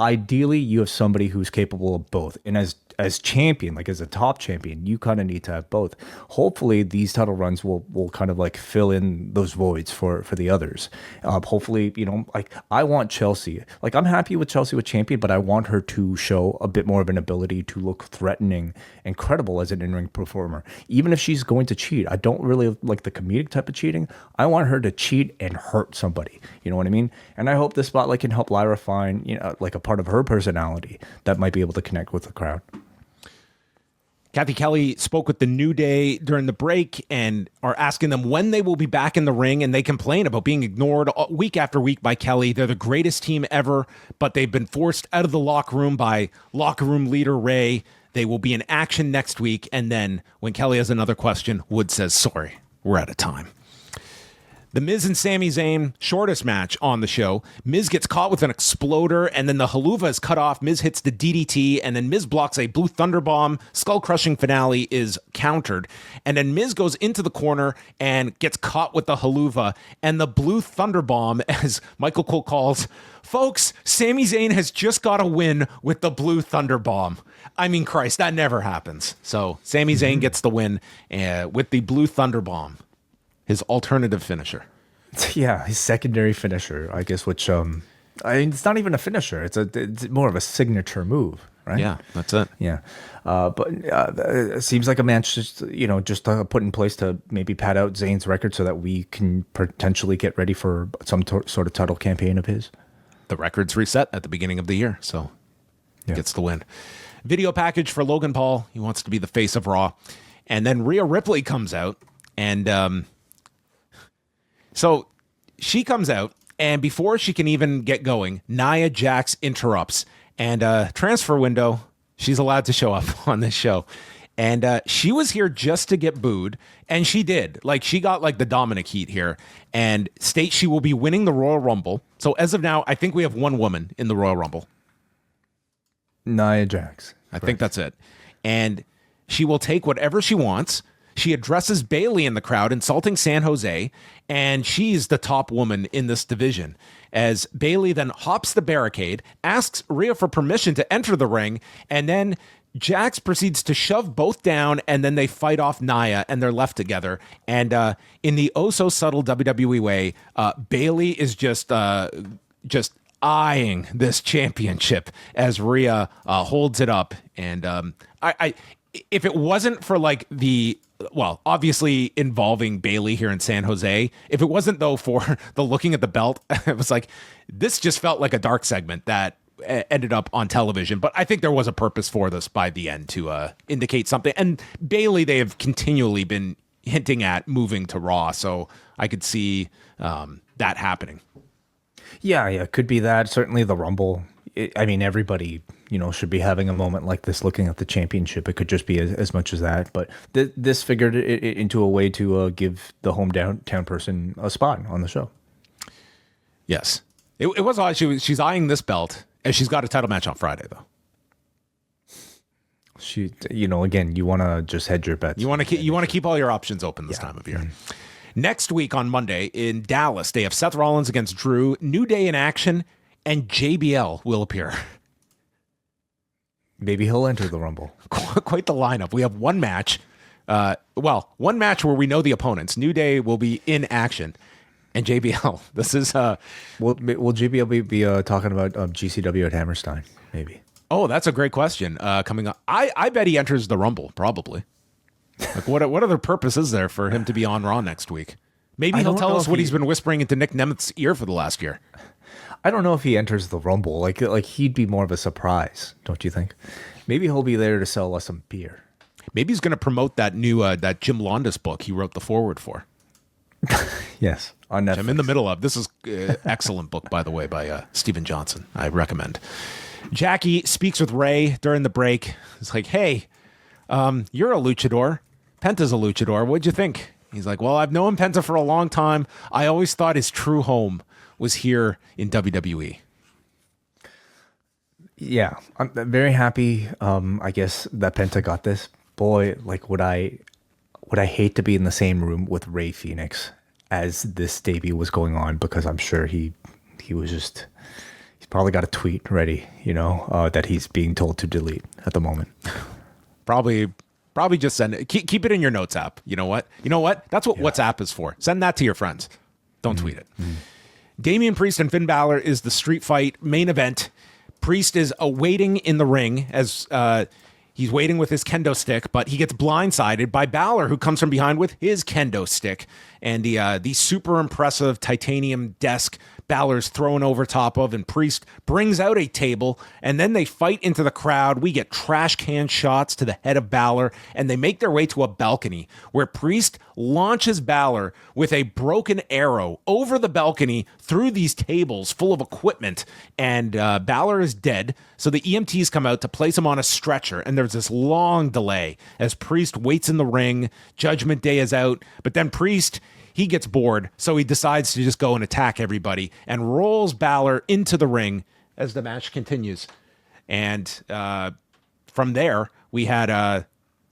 Ideally, you have somebody who's capable of both. And as champion, like as a top champion, you kind of need to have both. Hopefully, these title runs will kind of like fill in those voids for the others. Hopefully, like I want Chelsea. Like I'm happy with Chelsea with champion, but I want her to show a bit more of an ability to look threatening and credible as an in-ring performer. Even if she's going to cheat, I don't really like the comedic type of cheating. I want her to cheat and hurt somebody. You know what I mean? And I hope this spotlight can help Lyra find, like a part of her personality that might be able to connect with the crowd. Kathy Kelly spoke with the New Day during the break and are asking them when they will be back in the ring, and they complain about being ignored week after week by Kelly. They're the greatest team ever, but they've been forced out of the locker room by locker room leader Ray. They will be in action next week, and then when Kelly has another question, Wood says, sorry, we're out of time. The Miz and Sami Zayn, shortest match on the show. Miz gets caught with an exploder, and then the haluva is cut off. Miz hits the DDT, and then Miz blocks a blue thunder bomb. Skull-crushing finale is countered. And then Miz goes into the corner and gets caught with the haluva and the blue thunder bomb, as Michael Cole calls, folks, Sami Zayn has just got a win with the blue thunder bomb. I mean, Christ, that never happens. So Sami Zayn gets the win with the blue thunder bomb. His alternative finisher. Yeah, his secondary finisher, I guess, which it's not even a finisher. It's more of a signature move, right? Yeah, that's it. Yeah. But it seems like a match just put in place to maybe pad out Zayn's record so that we can potentially get ready for some sort of title campaign of his. The record's reset at the beginning of the year, so he gets the win. Video package for Logan Paul. He wants to be the face of Raw. And then Rhea Ripley comes out, and so she comes out, and before she can even get going, Nia Jax interrupts. And transfer window, she's allowed to show up on this show. And she was here just to get booed, and she did. Like, she got like the Dominic heat here, and states she will be winning the Royal Rumble. So as of now, I think we have one woman in the Royal Rumble. Nia Jax. I think that's it. And she will take whatever she wants. She addresses Bayley in the crowd, insulting San Jose, and she's the top woman in this division. As Bayley then hops the barricade, asks Rhea for permission to enter the ring, and then Jax proceeds to shove both down, and then they fight off Nia, and they're left together. And in the oh-so-subtle WWE way, Bayley is just eyeing this championship as Rhea holds it up. And if it wasn't for like obviously involving Bayley here in San Jose, if it wasn't though for the looking at the belt, it was like, this just felt like a dark segment that ended up on television. But I think there was a purpose for this by the end to indicate something. And Bayley, they have continually been hinting at moving to Raw, so I could see that happening. Yeah, could be that. Certainly the Rumble. Everybody, should be having a moment like this looking at the championship. It could just be as much as that. But this figured it into a way to give the hometown person a spot on the show. Yes. It was odd. She's eyeing this belt, and she's got a title match on Friday, though. She, again, you want to just hedge your bets. You want to keep all your options open this time of year. Mm-hmm. Next week on Monday in Dallas, they have Seth Rollins against Drew, New Day in action, and JBL will appear. Maybe he'll enter the Rumble. Quite the lineup. We have one match. One match where we know the opponents. New Day will be in action. And JBL. This is... Will JBL be talking about GCW at Hammerstein? Maybe. Oh, that's a great question coming up. I bet he enters the Rumble, probably. Like, what other purpose is there for him to be on Raw next week? Maybe he'll tell us what he's been whispering into Nick Nemeth's ear for the last year. I don't know if he enters the Rumble. Like he'd be more of a surprise, don't you think? Maybe he'll be there to sell us some beer. Maybe he's going to promote that new that Jim Londos book he wrote the foreword for. Yes, on Netflix. I'm in the middle of. This is excellent book, by the way, by Stephen Johnson. I recommend. Jackie speaks with Ray during the break. It's like, hey, you're a luchador. Penta's a luchador. What'd you think? He's like, well, I've known Penta for a long time. I always thought his true home was here in WWE. Yeah, I'm very happy. I guess that Penta got this. Boy, like would I hate to be in the same room with Ray Phoenix as this debut was going on, because I'm sure he was just, he's probably got a tweet ready, that he's being told to delete at the moment. Probably just send it. Keep it in your notes app. You know what? That's what WhatsApp is for. Send that to your friends. Don't tweet it. Mm-hmm. Damian Priest and Finn Balor is the street fight main event. Priest is awaiting in the ring as he's waiting with his kendo stick, but he gets blindsided by Balor, who comes from behind with his kendo stick. And the super impressive titanium desk Balor's thrown over top of, and Priest brings out a table, and then they fight into the crowd. We get trash can shots to the head of Balor, and they make their way to a balcony where Priest launches Balor with a broken arrow over the balcony through these tables full of equipment, and Balor is dead. So the EMTs come out to place him on a stretcher, and there's this long delay as Priest waits in the ring. Judgment Day is out, but then Priest, he gets bored, so he decides to just go and attack everybody and rolls Balor into the ring as the match continues. And from there, we had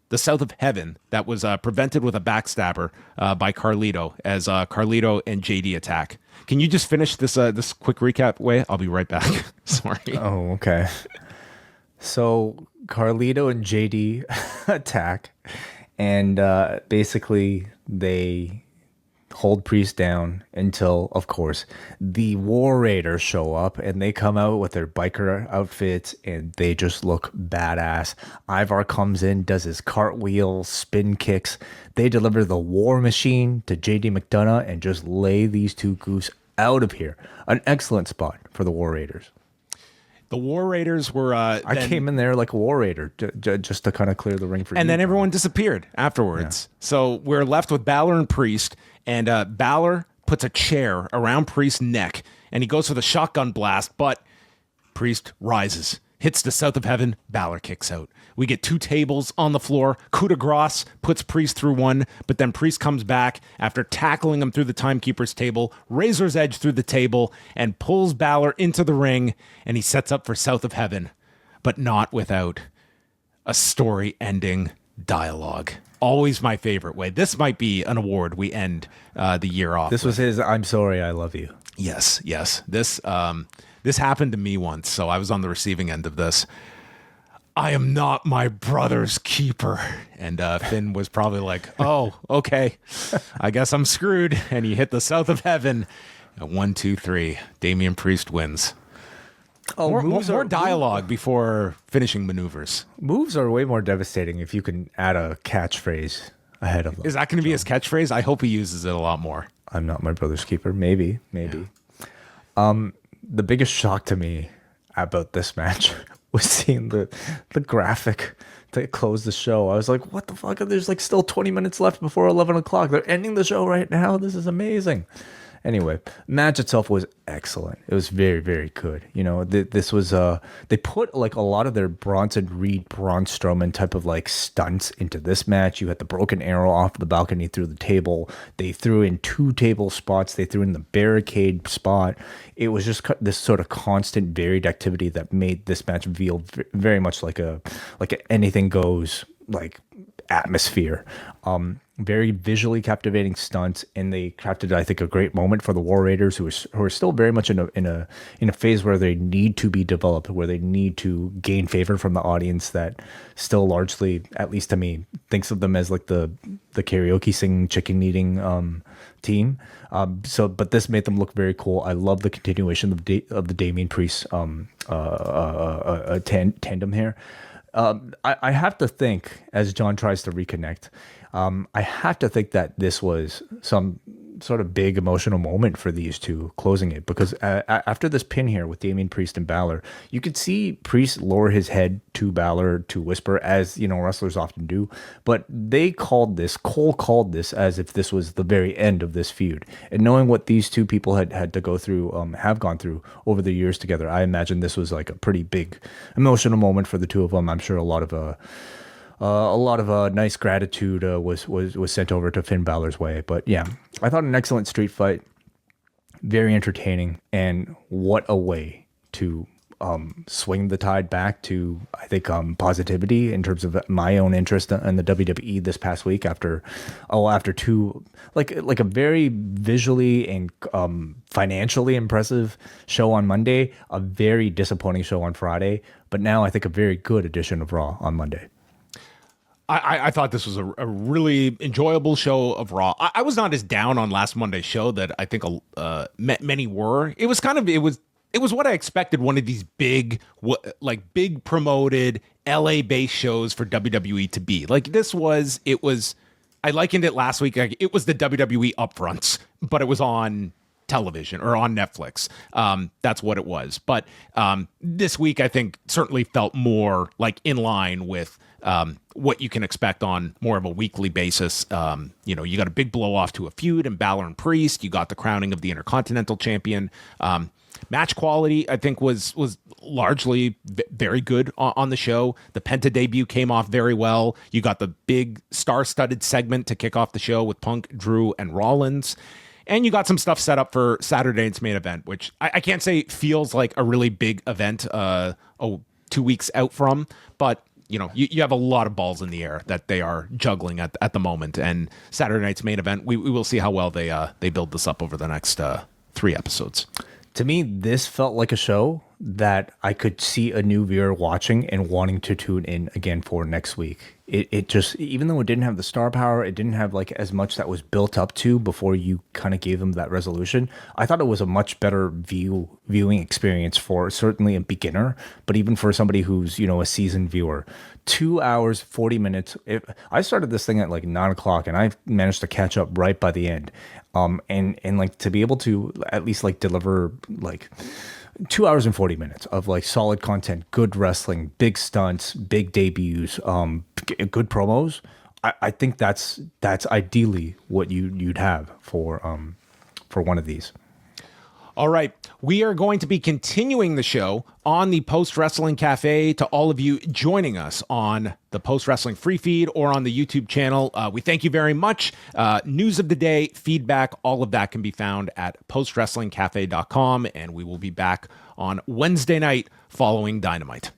the South of Heaven that was prevented with a backstabber by Carlito as Carlito and JD attack. Can you just finish this quick recap, Way? I'll be right back. Sorry. Oh, okay. So Carlito and JD attack, and basically they hold Priest down until, of course, the War Raiders show up, and they come out with their biker outfits, and they just look badass. Ivar comes in, does his cartwheel, spin kicks. They deliver the War Machine to JD McDonough and just lay these two goofs out of here. An excellent spot for the War Raiders. The War Raiders were... I came in there like a War Raider just to kind of clear the ring for you. And then everyone disappeared afterwards. Yeah. So we're left with Balor and Priest. And Balor puts a chair around Priest's neck, and he goes for the shotgun blast, but Priest rises, hits the South of Heaven, Balor kicks out. We get 2 tables on the floor. Coup de grace puts Priest through one, but then Priest comes back after tackling him through the timekeeper's table, razor's edge through the table, and pulls Balor into the ring, and he sets up for South of Heaven, but not without a story-ending dialogue. Always my favorite way. This might be an award we end the year off This was his "I'm sorry, I love you." Yes. This happened to me once, so I was on the receiving end of this. I am not my brother's keeper. And Finn was probably like, oh, okay, I guess I'm screwed. And he hit the South of Heaven. 1, 2, 3. Damian Priest wins. Oh, More dialogue before finishing maneuvers. Moves are way more devastating if you can add a catchphrase ahead of them. Is that going to be his catchphrase? I hope he uses it a lot more. I'm not my brother's keeper. Maybe. Yeah. The biggest shock to me about this match was seeing the graphic to close the show. I was like, what the fuck? There's like still 20 minutes left before 11 o'clock. They're ending the show right now. This is amazing. Anyway, match itself was excellent. It was very, very good. You know, this was they put like a lot of their Bronson Reed, Braun Strowman type of like stunts into this match. You had the broken arrow off the balcony through the table. They threw in 2 table spots. They threw in the barricade spot. It was just this sort of constant, varied activity that made this match feel very much like a anything goes like atmosphere. Very visually captivating stunts, and they crafted, I think, a great moment for the War Raiders, who are still very much in a phase where they need to be developed, where they need to gain favor from the audience that still largely, at least to me, thinks of them as like the karaoke singing, chicken eating team. But this made them look very cool. I love the continuation of the Damian Priest tandem here. I have to think, as John tries to reconnect, I have to think that this was some sort of big emotional moment for these two closing it, because after this pin here with Damian Priest and Balor, you could see Priest lower his head to Balor to whisper, as you know wrestlers often do, but Cole called this as if this was the very end of this feud. And knowing what these two people had to go through, have gone through over the years together, I imagine this was like a pretty big emotional moment for the two of them. I'm sure a lot of nice gratitude was sent over to Finn Balor's way. But yeah, I thought an excellent street fight, very entertaining, and what a way to swing the tide back to, I think, positivity in terms of my own interest in the WWE this past week after two like a very visually and financially impressive show on Monday, a very disappointing show on Friday, but now I think a very good edition of Raw on Monday. I thought this was a really enjoyable show of Raw. I was not as down on last Monday's show that I think many were. It was what I expected one of these big promoted LA based shows for WWE to be. Like I likened it last week. Like it was the WWE upfronts, but it was on television or on Netflix. That's what it was. But this week I think certainly felt more like in line with what you can expect on more of a weekly basis. You got a big blow off to a feud in Balor and Priest. You got the crowning of the Intercontinental Champion. Match quality, I think, was largely very good on the show. The Penta debut came off very well. You got the big star-studded segment to kick off the show with Punk, Drew, and Rollins. And you got some stuff set up for Saturday night's main event, which I can't say feels like a really big event 2 weeks out from, but you have a lot of balls in the air that they are juggling at the moment. And Saturday night's main event, we will see how well they build this up over the next 3 episodes. To me, this felt like a show that I could see a new viewer watching and wanting to tune in again for next week. It just, even though it didn't have the star power, it didn't have like as much that was built up to before you kind of gave them that resolution. I thought it was a much better viewing experience for certainly a beginner, but even for somebody who's, a seasoned viewer. 2 hours, 40 minutes. I started this thing at like 9 o'clock and I managed to catch up right by the end. And like to be able to at least like deliver like 2 hours and 40 minutes of like solid content, good wrestling, big stunts, big debuts, good promos. I think that's ideally what you'd have for for one of these. All right. We are going to be continuing the show on the Post Wrestling Cafe. To all of you joining us on the Post Wrestling free feed or on the YouTube channel, we thank you very much. News of the day, feedback, all of that can be found at postwrestlingcafe.com, and we will be back on Wednesday night following Dynamite.